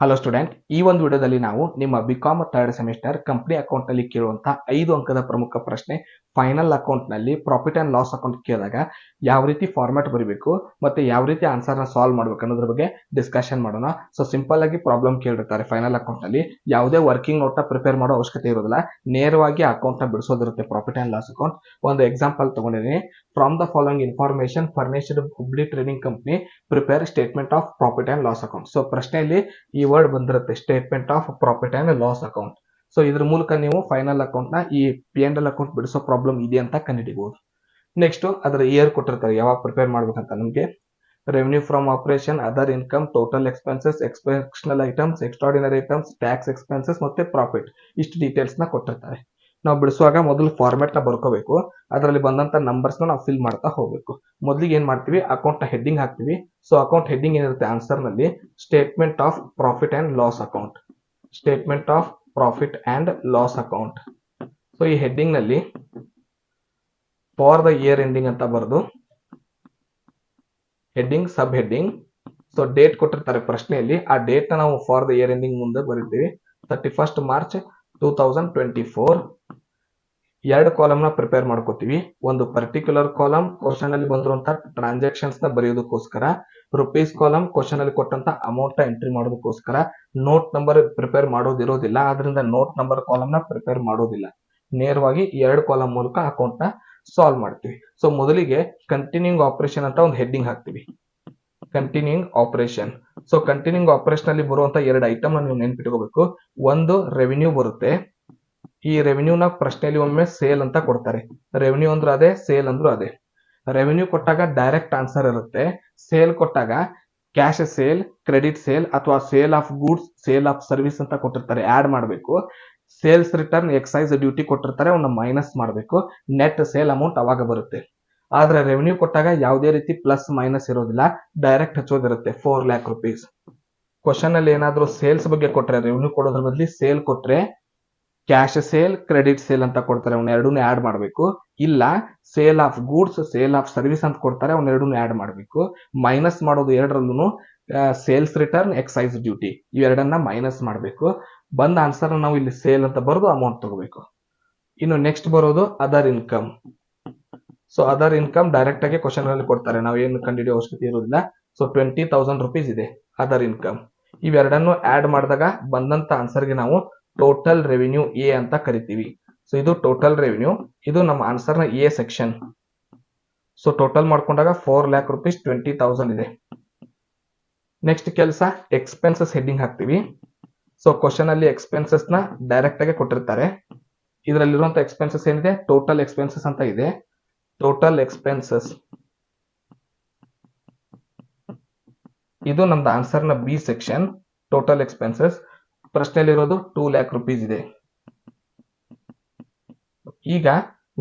Hello student, ಈ ಒಂದು ವಿಡಿಯೋದಲ್ಲಿ ನಾವು ನಿಮ್ಮ BCom third semester company account ನಲ್ಲಿ ಕೇಳುವಂತಹ 5 ಅಂಕದ ಪ್ರಮುಖ ಪ್ರಶ್ನೆ ಫೈನಲ್ ಅಕೌಂಟ್ ನಲ್ಲಿ ಪ್ರಾಫಿಟ್ ಅಂಡ್ ಲಾಸ್ ಅಕೌಂಟ್ ಕೇಳಿದಾಗ ಯಾವ ರೀತಿ ಫಾರ್ಮ್ಯಾಟ್ ಬರೀಬೇಕು ಮತ್ತೆ ಯಾವ ರೀತಿ ಆನ್ಸರ್ ನ ಸಾಲ್ವ್ ಮಾಡಬೇಕು ಅನ್ನೋದ್ರ ಬಗ್ಗೆ ಡಿಸ್ಕಷನ್ ಮಾಡೋಣ. ಸೊ ಸಿಂಪಲ್ ಆಗಿ ಪ್ರಾಬ್ಲಮ್ ಕೇಳಿರ್ತಾರೆ ಫೈನಲ್ ಅಕೌಂಟ್ ನಲ್ಲಿ, ಯಾವುದೇ ವರ್ಕಿಂಗ್ ನೋಟ್ ಪ್ರಿಪೇರ್ ಮಾಡೋ ಅವಶ್ಯಕತೆ ಇರೋದಿಲ್ಲ, ನೇರವಾಗಿ ಅಕೌಂಟ್ ನ ಬಿಡಿಸೋದಿರುತ್ತೆ. ಪ್ರಾಫಿಟ್ ಅಂಡ್ ಲಾಸ್ ಅಕೌಂಟ್ ಒಂದು ಎಕ್ಸಾಂಪಲ್ ತಗೊಂಡಿದ್ದೀನಿ. From the following information furnished Hubli trading company prepare statement of profit and loss account. So ಪ್ರಶ್ನೆಯಲ್ಲಿ ಈ ವರ್ಡ್ ಬಂದಿರುತ್ತೆ, statement of profit and loss account. So ಇದ್ರ ಮೂಲಕ ನೀವು ಫೈನಲ್ ಅಕೌಂಟ್ ನ ಈ P&L ಅಕೌಂಟ್ ಬಿಡಿಸೋ ಪ್ರಾಬ್ಲಮ್ ಇದೆ ಅಂತ ಕಂಡುಹಿಡಿಬಹುದು. ನೆಕ್ಸ್ಟ್ ಅದರ ಇಯರ್ ಕೊಟ್ಟಿರ್ತಾರೆ, ಯಾವಾಗ ಪ್ರಿಪೇರ್ ಮಾಡ್ಬೇಕಂತ. ನಮಗೆ revenue from operation, other income, total expenses, exceptional items, extraordinary items, tax expenses ಮತ್ತೆ ಪ್ರಾಫಿಟ್, ಇಷ್ಟು ಡೀಟೇಲ್ಸ್ ನ ಕೊಟ್ಟಿರ್ತಾರೆ. ನಾವು ಬಿಡಿಸುವಾಗ ಮೊದಲು ಫಾರ್ಮೆಟ್ ನ ಬರ್ಕೋಬೇಕು, ಅದರಲ್ಲಿ ಬಂದಂತ ನಂಬರ್ಸ್ ನಾವು ಫಿಲ್ ಮಾಡ್ತಾ ಹೋಗ್ಬೇಕು. ಮೊದಲಿಗೆ ಏನ್ ಮಾಡ್ತೀವಿ, ಅಕೌಂಟ್ ನ ಹೆಡ್ಡಿಂಗ್ ಹಾಕ್ತಿವಿ. ಸೊ ಅಕೌಂಟ್ ಹೆಡ್ಡಿಂಗ್ ಏನಿರುತ್ತೆ ಆನ್ಸರ್ ನಲ್ಲಿ, statement of profit and loss account, statement of profit and loss account. So ಈ ಹೆಡ್ಡಿಂಗ್ ನಲ್ಲಿ ಫಾರ್ ದ ಇಯರ್ ಎಂಡಿಂಗ್ ಅಂತ ಬರೆದು ಹೆಡ್ಡಿಂಗ್ ಸಬ್ ಹೆಡ್ಡಿಂಗ್. ಸೊ ಡೇಟ್ ಕೊಟ್ಟಿರ್ತಾರೆ ಪ್ರಶ್ನೆಯಲ್ಲಿ, ಆ ಡೇಟ್ ನ ನಾವು ಫಾರ್ ದ ಇಯರ್ ಎಂಡಿಂಗ್ ಮುಂದೆ ಬರೀತೀವಿ 31st March 2024. ಎರಡು ಕಾಲಮ್ ನ ಪ್ರಿಪೇರ್ ಮಾಡ್ಕೋತೀವಿ. ಒಂದು ಪರ್ಟಿಕ್ಯುಲರ್ ಕಾಲಮ್ ಕ್ವಶನ್ ಅಲ್ಲಿ ಬಂದಿರುವಂತಹ ಟ್ರಾನ್ಸಾಕ್ಷನ್ಸ್ ನ ಬರೆಯೋದಕ್ಕೋಸ್ಕರ, ರುಪೀಸ್ ಕಾಲಮ್ ಕ್ವಶನ್ ಅಲ್ಲಿ ಕೊಟ್ಟಂತ ಅಮೌಂಟ್ ನ ಎಂಟ್ರಿ ಮಾಡೋದಕ್ಕೋಸ್ಕರ. ನೋಟ್ ನಂಬರ್ ಪ್ರಿಪೇರ್ ಮಾಡೋದಿರೋದಿಲ್ಲ, ಆದ್ರಿಂದ ನೋಟ್ ನಂಬರ್ ಕಾಲಮ್ ನ ಪ್ರಿಪೇರ್ ಮಾಡೋದಿಲ್ಲ. ನೇರವಾಗಿ ಎರಡು ಕಾಲಮ್ ಮೂಲಕ ಅಕೌಂಟ್ ನ ಸಾಲ್ವ್ ಮಾಡ್ತೀವಿ. ಸೊ ಮೊದಲಿಗೆ ಕಂಟಿನ್ಯೂಯಿಂಗ್ ಆಪರೇಷನ್ ಅಂತ ಒಂದು ಹೆಡ್ಡಿಂಗ್ ಹಾಕ್ತಿವಿ, continuing operation. So continuing operation ಅಲ್ಲಿ ಬರುವಂತ ಎರಡು ಐಟಮ್ ನೀವು ನೆನ್ಪಿಟ್ಕೋಬೇಕು. ಒಂದು ರೆವಿನ್ಯೂ ಬರುತ್ತೆ. ಈ ರೆವಿನ್ಯೂ ನ ಪ್ರಶ್ನೆಯಲ್ಲಿ ಒಮ್ಮೆ ಸೇಲ್ ಅಂತ ಕೊಡ್ತಾರೆ. ರೆವಿನ್ಯೂ ಅಂದ್ರೆ ಅದೇ, ಸೇಲ್ ಅಂದ್ರೂ ಅದೇ. ರೆವಿನ್ಯೂ ಕೊಟ್ಟಾಗ ಡೈರೆಕ್ಟ್ ಆನ್ಸರ್ ಇರುತ್ತೆ. ಸೇಲ್ ಕೊಟ್ಟಾಗ ಕ್ಯಾಶ್ ಸೇಲ್, ಕ್ರೆಡಿಟ್ ಸೇಲ್ ಅಥವಾ sale of goods, sale of service ಅಂತ ಕೊಟ್ಟಿರ್ತಾರೆ, ಆಡ್ ಮಾಡಬೇಕು. ಸೇಲ್ಸ್ ರಿಟರ್ನ್, ಎಕ್ಸೈಸ್ ಡ್ಯೂಟಿ ಕೊಟ್ಟಿರ್ತಾರೆ, ಅವನ್ನ ಮೈನಸ್ ಮಾಡಬೇಕು. ನೆಟ್ ಸೇಲ್ ಅಮೌಂಟ್ ಅವಾಗ ಬರುತ್ತೆ. ಆದ್ರೆ ರೆವಿನ್ಯೂ ಕೊಟ್ಟಾಗ ಯಾವುದೇ ರೀತಿ ಪ್ಲಸ್ ಮೈನಸ್ ಇರೋದಿಲ್ಲ, ಡೈರೆಕ್ಟ್ ಹಚ್ಚೋದಿರುತ್ತೆ 4 lakh rupees. ಕ್ವಶನ್ ಅಲ್ಲಿ ಏನಾದ್ರೂ ಸೇಲ್ಸ್ ಬಗ್ಗೆ ಕೊಟ್ರೆ, ರೆವಿನ್ಯೂ ಕೊಡೋದ್ರ ಬದಲಿ ಸೇಲ್ ಕೊಟ್ರೆ ಕ್ಯಾಶ್ ಸೇಲ್, ಕ್ರೆಡಿಟ್ ಸೇಲ್ ಅಂತ ಕೊಡ್ತಾರೆ, ಅವ್ನ ಎರಡನ್ನೂ ಆಡ್ ಮಾಡಬೇಕು. ಇಲ್ಲ sale of goods, sale of service ಅಂತ ಕೊಡ್ತಾರೆ, ಅವ್ನ ಎರಡನ್ನೂ ಆಡ್ ಮಾಡಬೇಕು. ಮೈನಸ್ ಮಾಡೋದು ಎರಡರಲ್ಲೂ ಸೇಲ್ಸ್ ರಿಟರ್ನ್, ಎಕ್ಸೈಸ್ ಡ್ಯೂಟಿ, ಇವೆರಡನ್ನ ಮೈನಸ್ ಮಾಡಬೇಕು. ಬಂದ ಆನ್ಸರ್ ನಾವು ಇಲ್ಲಿ ಸೇಲ್ ಅಂತ ಬರೆದು ಅಮೌಂಟ್ ತಗೋಬೇಕು. ಇನ್ನು ನೆಕ್ಸ್ಟ್ ಬರೋದು other income. So other income direct ಆಗಿ ಕ್ವಶನ್ ಅಲ್ಲಿ ಕೊಡ್ತಾರೆ, ನಾವು ಏನು ಕಂಡುಹಿಡಿಯೋ ಅವಶ್ಯಕತೆ ಇರೋದಿಲ್ಲ. ಸೊ 20,000 rupees ಇದೆ ಅದರ್ ಇನ್ಕಮ್. ಇವೆರಡನ್ನು ಆಡ್ ಮಾಡಿದಾಗ ಬಂದಂತ ಆನ್ಸರ್ಗೆ ನಾವು ಟೋಟಲ್ ರೆವಿನ್ಯೂ ಎ ಅಂತ ಕರಿತೀವಿ. ಸೊ ಇದು ಟೋಟಲ್ ರೆವಿನ್ಯೂ, ಇದು ನಮ್ಮ ಆನ್ಸರ್ ನ ಎ ಸೆಕ್ಷನ್. ಸೊ ಟೋಟಲ್ ಮಾಡ್ಕೊಂಡಾಗ 4 lakh rupees 20,000 ಇದೆ. ನೆಕ್ಸ್ಟ್ ಕೆಲಸ ಎಕ್ಸ್ಪೆನ್ಸಸ್ ಹೆಡ್ಡಿಂಗ್ ಹಾಕ್ತಿವಿ. ಸೊ ಕ್ವಶನ್ ಅಲ್ಲಿ ಎಕ್ಸ್ಪೆನ್ಸಸ್ ನ ಡೈರೆಕ್ಟ್ ಆಗಿ ಕೊಟ್ಟಿರ್ತಾರೆ. ಇದರಲ್ಲಿರುವಂತ ಎಕ್ಸ್ಪೆನ್ಸಸ್ ಏನಿದೆ, ಟೋಟಲ್ ಎಕ್ಸ್ಪೆನ್ಸಸ್ ಅಂತ ಇದೆ. ಟೋಟಲ್ ಎಕ್ಸ್ಪೆನ್ಸಸ್ ಇದು ನಮ್ದು ಆನ್ಸರ್ ನ ಬಿ ಸೆಕ್ಷನ್. ಟೋಟಲ್ ಎಕ್ಸ್ಪೆನ್ಸಸ್ ಪ್ರಶ್ನೆಯಲ್ಲಿರೋದು 2 lakh rupees ಇದೆ. ಈಗ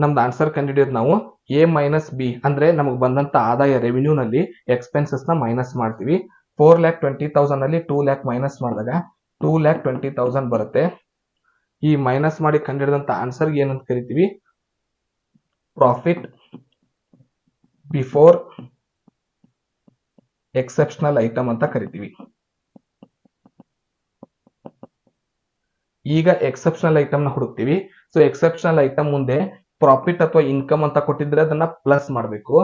ನಮ್ದು ಆನ್ಸರ್ ಕಂಡುಹಿಡಿಯೋದು ನಾವು ಎ ಮೈನಸ್ ಬಿ, ಅಂದ್ರೆ ನಮಗೆ ಬಂದಂತ ಆದಾಯ ರೆವಿನ್ಯೂ ನಲ್ಲಿ ಎಕ್ಸ್ಪೆನ್ಸಸ್ ನ ಮೈನಸ್ ಮಾಡ್ತೀವಿ. 4,20,000 ನಲ್ಲಿ 2 lakh ಮೈನಸ್ ಮಾಡಿದಾಗ 2,20,000 ಬರುತ್ತೆ. ಈ ಮೈನಸ್ ಮಾಡಿ ಕಂಡುಹಿಡಿದಂತ ಆನ್ಸರ್ ಏನಂತ ಕರಿತೀವಿ, ಪ್ರಾಫಿಟ್ ಬಿಫೋರ್ ಎಕ್ಸೆಪ್ಷನಲ್ ಐಟಮ್ ಅಂತ ಕರಿತೀವಿ. ಈಗ ಎಕ್ಸೆಪ್ಷನಲ್ ಐಟಮ್ ನ ಹುಡುಕ್ತಿವಿ. ಸೊ ಎಕ್ಸೆಪ್ಷನಲ್ ಐಟಮ್ ಮುಂದೆ ಪ್ರಾಫಿಟ್ ಅಥವಾ ಇನ್ಕಮ್ ಅಂತ ಕೊಟ್ಟಿದ್ರೆ ಅದನ್ನ ಪ್ಲಸ್ ಮಾಡಬೇಕು,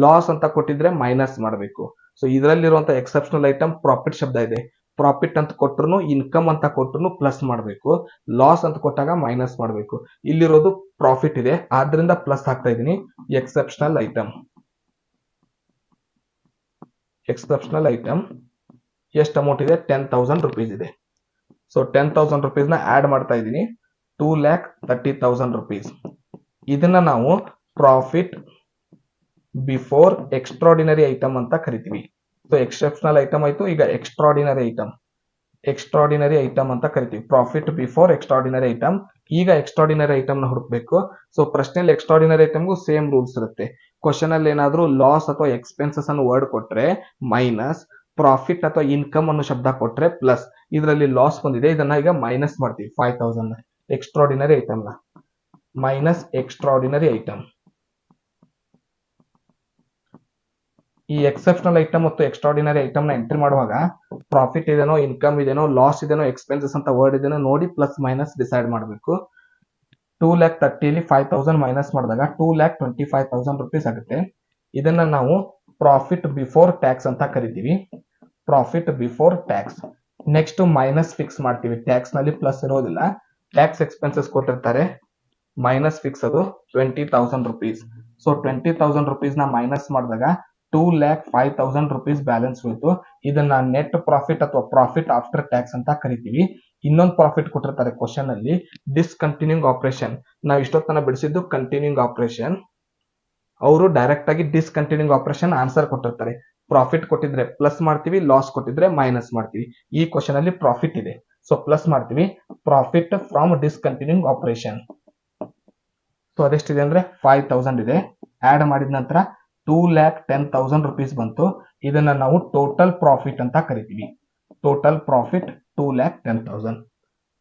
ಲಾಸ್ ಅಂತ ಕೊಟ್ಟಿದ್ರೆ ಮೈನಸ್ ಮಾಡಬೇಕು. ಸೊ ಇದರಲ್ಲಿರುವಂತ ಎಕ್ಸೆಪ್ಷನಲ್ ಐಟಮ್ ಪ್ರಾಫಿಟ್ ಶಬ್ದ ಇದೆ. ಪ್ರಾಫಿಟ್ ಅಂತ ಕೊಟ್ಟರು, ಇನ್ಕಮ್ ಅಂತ ಕೊಟ್ಟರು ಪ್ಲಸ್ ಮಾಡಬೇಕು, ಲಾಸ್ ಅಂತ ಕೊಟ್ಟಾಗ ಮೈನಸ್ ಮಾಡಬೇಕು. ಇಲ್ಲಿರೋದು ಪ್ರಾಫಿಟ್ ಇದೆ, ಆದ್ರಿಂದ ಪ್ಲಸ್ ಹಾಕ್ತಾ ಇದೀನಿ. ಎಕ್ಸೆಪ್ಷನಲ್ ಐಟಮ್, ಎಕ್ಸೆಪ್ಷನಲ್ ಐಟಮ್ ಎಷ್ಟು ಅಮೌಂಟ್ ಇದೆ, 10,000 rupees ಇದೆ. ಸೊ 10,000 rupees ನ ಆಡ್ ಮಾಡ್ತಾ ಇದ್ದೀನಿ, 2,30,000 rupees. ಇದನ್ನ ನಾವು ಪ್ರಾಫಿಟ್ ಬಿಫೋರ್ ಎಕ್ಸ್ಟ್ರಾರ್ಡಿನರಿ ಐಟಮ್ ಅಂತ ಕರಿತೀವಿ. ಸೊ ಎಕ್ಸೆಪ್ಷನಲ್ ಐಟಮ್ ಆಯ್ತು, ಈಗ ಎಕ್ಸ್ಟ್ರಾರ್ಡಿನರಿ ಐಟಮ್, ಎಕ್ಸ್ಟ್ರಾರ್ಡಿನರಿ ಐಟಮ್ ಅಂತ ಕರಿತೀವಿ. Profit before extraordinary item. ಈಗ ಎಕ್ಸ್ಟ್ರಾರ್ಡಿನರಿ ಐಟಮ್ ನ ಹುಡುಕ್ಬೇಕು. ಸೊ ಪ್ರಶ್ನೆಯಲ್ಲಿ ಎಕ್ಸ್ಟ್ರಾರ್ಡಿನರಿ ಐಟಮ್ಗೂ ಸೇಮ್ ರೂಲ್ಸ್ ಇರುತ್ತೆ. ಕ್ವಶನ್ ಅಲ್ಲಿ ಏನಾದ್ರೂ ಲಾಸ್ ಅಥವಾ ಎಕ್ಸ್ಪೆನ್ಸಸ್ ಅನ್ನು ವರ್ಡ್ ಕೊಟ್ರೆ ಮೈನಸ್, ಪ್ರಾಫಿಟ್ ಅಥವಾ ಇನ್ಕಮ್ ಅನ್ನೋ ಶಬ್ದ ಕೊಟ್ರೆ ಪ್ಲಸ್. ಇದರಲ್ಲಿ ಲಾಸ್ ಬಂದಿದೆ, ಇದನ್ನ ಈಗ ಮೈನಸ್ ಮಾಡ್ತೀವಿ. 5,000 ಎಕ್ಸ್ಟ್ರಾರ್ಡಿನರಿ ಐಟಮ್ ನ ಮೈನಸ್ ಎಕ್ಸ್ಟ್ರಾರ್ಡಿನರಿ ಐಟಮ್. ಈ ಎಕ್ಸೆಪ್ಷನಲ್ ಐಟಮ್ ಮತ್ತು ಎಕ್ಸ್ಟ್ರಾರ್ಡಿನರಿ ಐಟಮ್ ನ ಎಂಟ್ರಿ ಮಾಡುವಾಗ ಪ್ರಾಫಿಟ್ ಇದೇನೋ, ಇನ್ಕಮ್ ಇದೇನೋ, ಲಾಸ್ ಇದೇನೋ, ಎಕ್ಸ್ಪೆನ್ಸಸ್ ಅಂತ ವರ್ಡ್ ಇದೇನೋ ನೋಡಿ ಪ್ಲಸ್ ಮೈನಸ್ ಡಿಸೈಡ್ ಮಾಡಬೇಕು. 2,30,000 5,000 ಮೈನಸ್ ಮಾಡಿದಾಗ 2,25,000 ರುಪೀಸ್ ಆಗುತ್ತೆ. ಇದನ್ನ ನಾವು ಪ್ರಾಫಿಟ್ ಬಿಫೋರ್ ಟ್ಯಾಕ್ಸ್ ಅಂತ ಕರಿತೀವಿ. Profit before tax. Next minus fix ಮಾಡ್ತೀವಿ. ಟ್ಯಾಕ್ಸ್ ನಲ್ಲಿ ಪ್ಲಸ್ ಇರೋದಿಲ್ಲ. ಟ್ಯಾಕ್ಸ್ ಎಕ್ಸ್ಪೆನ್ಸಸ್ ಕೊಟ್ಟಿರ್ತಾರೆ, ಮೈನಸ್ ಫಿಕ್ಸ್ ಅದು 20,000 ರುಪೀಸ್. ಸೊ 20,000 ರುಪೀಸ್ ನ ಮೈನಸ್ ಮಾಡಿದಾಗ 2,05,000 ರುಪೀಸ್ ಬ್ಯಾಲೆನ್ಸ್ ಉಳಿತು. ಇದನ್ನ ನೆಟ್ ಪ್ರಾಫಿಟ್ ಅಥವಾ ಪ್ರಾಫಿಟ್ ಆಫ್ಟರ್ ಟ್ಯಾಕ್ಸ್ ಅಂತ ಕರಿತೀವಿ. ಇನ್ನೊಂದು ಪ್ರಾಫಿಟ್ ಕೊಟ್ಟಿರ್ತಾರೆ ಕ್ವಶನ್ ಅಲ್ಲಿ, ಡಿಸ್ಕಂಟಿನ್ಯೂಯಿಂಗ್ ಆಪರೇಷನ್. ನಾವು ಇಷ್ಟೊತ್ತನ ಬಿಡಿಸಿದ್ದು ಕಂಟಿನ್ಯೂಯಿಂಗ್ ಆಪರೇಷನ್, ಅವರು ಡೈರೆಕ್ಟ್ ಆಗಿ ಡಿಸ್ಕಂಟಿನ್ಯೂಯಿಂಗ್ ಆಪರೇಷನ್ ಆನ್ಸರ್ ಕೊಟ್ಟಿರ್ತಾರೆ. ಪ್ರಾಫಿಟ್ ಕೊಟ್ಟಿದ್ರೆ ಪ್ಲಸ್ ಮಾಡ್ತೀವಿ, ಲಾಸ್ ಕೊಟ್ಟಿದ್ರೆ ಮೈನಸ್ ಮಾಡ್ತೀವಿ. ಈ ಕ್ವಶನ್ ಅಲ್ಲಿ ಪ್ರಾಫಿಟ್ ಇದೆ, ಸೊ ಪ್ಲಸ್ ಮಾಡ್ತೀವಿ. Profit from discontinuing operation. So ಅದೆಷ್ಟಿದೆ ಅಂದ್ರೆ 5,000 ಇದೆ. ಆಡ್ ಮಾಡಿದ ನಂತರ 2,10,000 ರುಪೀಸ್ ಬಂತು. ಇದನ್ನ ನಾವು ಟೋಟಲ್ ಪ್ರಾಫಿಟ್ ಅಂತ ಕರಿತೀವಿ. Total profit 2,10,000.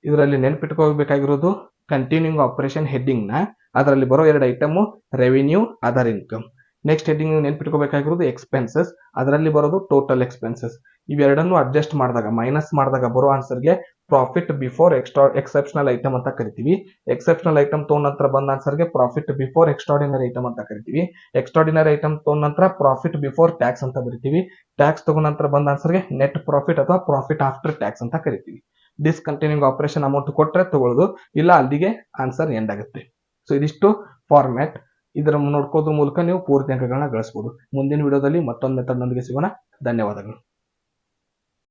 ಇದರಲ್ಲಿ ನೆನ್ಪಿಟ್ಕೋಬೇಕಾಗಿರೋದು ಕಂಟಿನ್ಯೂಯಿಂಗ್ ಆಪರೇಷನ್ ಹೆಡ್ಡಿಂಗ್ ನ, ಅದರಲ್ಲಿ ಬರೋ ಎರಡು item revenue, other income. Next heading ನೆನ್ಪಿಟ್ಕೋಬೇಕಾಗಿರೋದು ಎಕ್ಸ್ಪೆನ್ಸಸ್, ಅದರಲ್ಲಿ ಬರೋದು ಟೋಟಲ್ ಎಕ್ಸ್ಪೆನ್ಸಸ್. ಇವೆರಡನ್ನು ಅಡ್ಜಸ್ಟ್ ಮಾಡಿದಾಗ ಮೈನಸ್ ಮಾಡಿದಾಗ ಬರೋ ಆನ್ಸರ್ಗೆ ಪ್ರಾಫಿಟ್ ಬಿಫೋರ್ ಎಕ್ಸೆಪ್ಷನಲ್ ಐಟಮ್ ಅಂತ ಕರಿತೀವಿ. ಎಕ್ಸೆಪ್ಷನಲ್ ಐಟಮ್ ತಗೊಂಡ ನಂತರ ಬಂದ ಆನ್ಸರ್ಗೆ ಪ್ರಾಫಿಟ್ ಬಿಫೋರ್ ಎಕ್ಸ್ಟ್ರಾರ್ಡಿನರಿ ಐಟಮ್ ಅಂತ ಕರಿತೀವಿ. ಎಕ್ಸ್ಟ್ರಾರ್ಡಿನರಿ ಐಟಮ್ ತಗೊಂಡ ನಂತರ ಪ್ರಾಫಿಟ್ ಬಿಫೋರ್ ಟ್ಯಾಕ್ಸ್ ಅಂತ ಬರಿತೀವಿ. ಟ್ಯಾಕ್ಸ್ ತಗೊಂಡ ನಂತರ ಬಂದ ಆನ್ಸರ್ಗೆ ನೆಟ್ ಪ್ರಾಫಿಟ್ ಅಥವಾ ಪ್ರಾಫಿಟ್ ಆಫ್ಟರ್ ಟ್ಯಾಕ್ಸ್ ಅಂತ ಕರಿತೀವಿ. ಡಿಸ್ಕಂಟಿನ್ಯೂಯಿಂಗ್ ಆಪರೇಷನ್ ಅಮೌಂಟ್ ಕೊಟ್ಟರೆ ತಗೊಳ್ಳೋದು, ಇಲ್ಲ ಅಲ್ಲಿಗೆ ಆನ್ಸರ್ ಎಂಡ್ ಆಗುತ್ತೆ. ಸೊ ಇದಿಷ್ಟು ಫಾರ್ಮ್ಯಾಟ್. ಇದರ ನೋಡ್ಕೋದ್ರ ಮೂಲಕ ನೀವು ಪೂರ್ತಿ ಅಂಕಗಳನ್ನ ಗಳಿಸಬಹುದು. ಮುಂದಿನ ವಿಡಿಯೋದಲ್ಲಿ ಮತ್ತೊಂದು ಮೆಥಡ್ ನೊಂದಿಗೆ ಸಿಗೋಣ. ಧನ್ಯವಾದಗಳು.